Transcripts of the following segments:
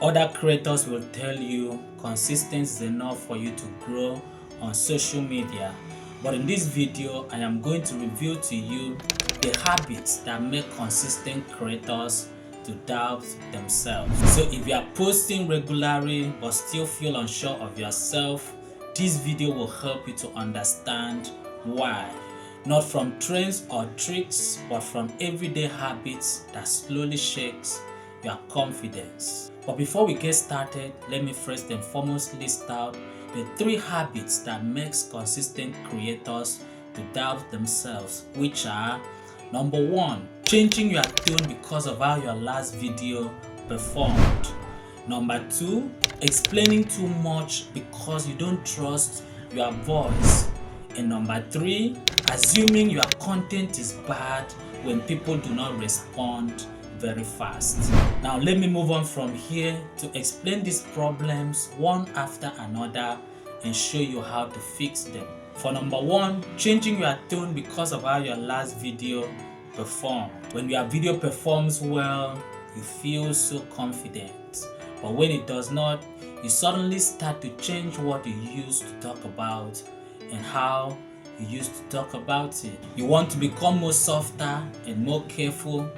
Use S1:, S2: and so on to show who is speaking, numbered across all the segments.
S1: Other creators will tell you consistency is enough for you to grow on social media. But in this video, I am going to reveal to you the habits that make consistent creators to doubt themselves. So if you are posting regularly but still feel unsure of yourself, this video will help you to understand why. Not from trends or tricks, but from everyday habits that slowly shakes your confidence. But before we get started, let me first and foremost list out the 3 habits that makes consistent creators to doubt themselves, which are: number 1, changing your tone because of how your last video performed. Number 2, explaining too much because you don't trust your voice. And number 3, assuming your content is bad when people do not respond very fast. Now let me move on from here to explain these problems one after another and show you how to fix them. For number 1, changing your tone because of how your last video performed. When your video performs well, you feel so confident. But when it does not, you suddenly start to change what you used to talk about and how you used to talk about it. You want to become more softer and more careful,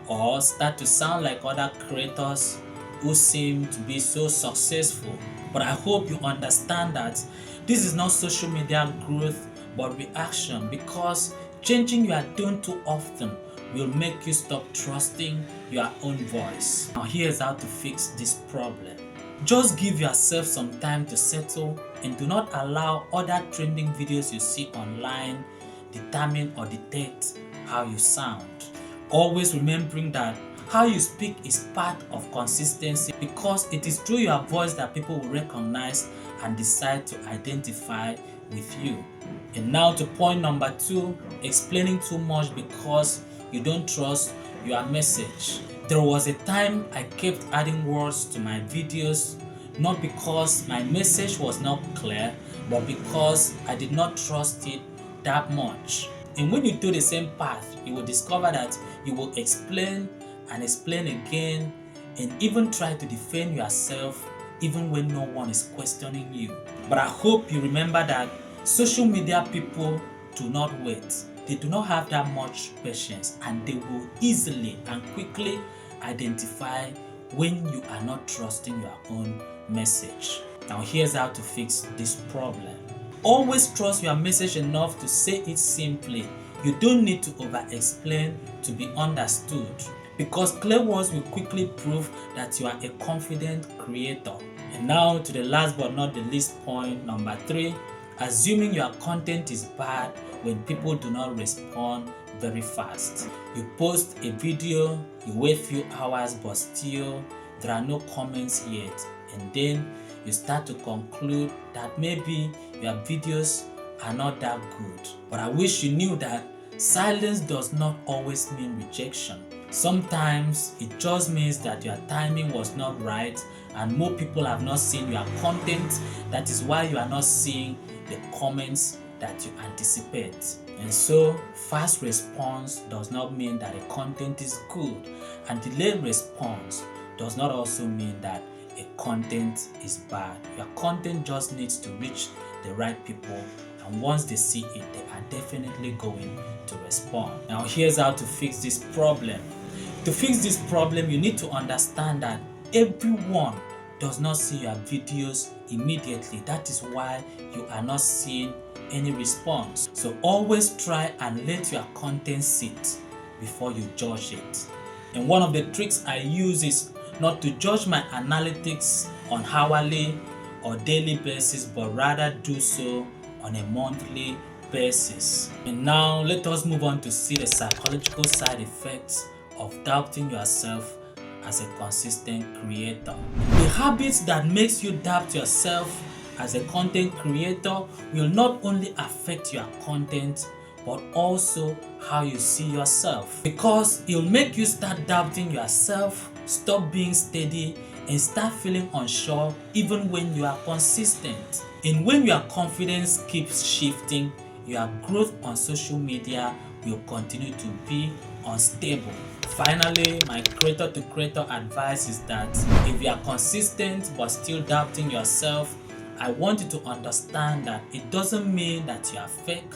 S1: or start to sound like other creators who seem to be so successful. But I hope you understand that this is not social media growth but reaction, because changing your tone too often will make you stop trusting your own voice. Now here's how to fix this problem. Just give yourself some time to settle and do not allow other trending videos you see online determine or dictate how you sound. Always remembering that how you speak is part of consistency, because it is through your voice that people will recognize and decide to identify with you. And now to point number 2, explaining too much because you don't trust your message. There was a time I kept adding words to my videos, not because my message was not clear, but because I did not trust it that much. And when you do the same path, you will discover that you will explain and explain again and even try to defend yourself even when no one is questioning you. But I hope you remember that social media people do not wait. They do not have that much patience, and they will easily and quickly identify when you are not trusting your own message. Now here's how to fix this problem. Always trust your message enough to say it simply. You don't need to over-explain to be understood, because clear words will quickly prove that you are a confident creator. And now to the last but not the least point, number 3, assuming your content is bad when people do not respond very fast. You post a video, you wait few hours, but still there are no comments yet, and then you start to conclude that maybe your videos are not that good. But I wish you knew that silence does not always mean rejection. Sometimes it just means that your timing was not right and more people have not seen your content. That is why you are not seeing the comments that you anticipate. And so fast response does not mean that the content is good, and delayed response does not also mean that a content is bad. Your content just needs to reach the right people, and once they see it, they are definitely going to respond. Now here's how to fix this problem. To fix this problem, you need to understand that everyone does not see your videos immediately. That is why you are not seeing any response. So always try and let your content sit before you judge it. And one of the tricks I use is not to judge my analytics on hourly or daily basis, but rather do so on a monthly basis. And now let us move on to see the psychological side effects of doubting yourself as a consistent creator. The habits that makes you doubt yourself as a content creator will not only affect your content, but also how you see yourself, because it will make you start doubting yourself, stop being steady, and start feeling unsure even when you are consistent. And when your confidence keeps shifting, your growth on social media will continue to be unstable. Finally, my creator to creator advice is that if you are consistent but still doubting yourself, I want you to understand that it doesn't mean that you are fake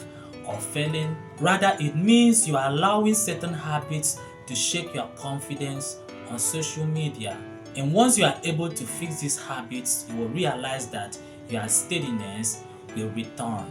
S1: or failing. Rather, it means you are allowing certain habits to shake your confidence on social media. And once you are able to fix these habits, you will realize that your steadiness will return.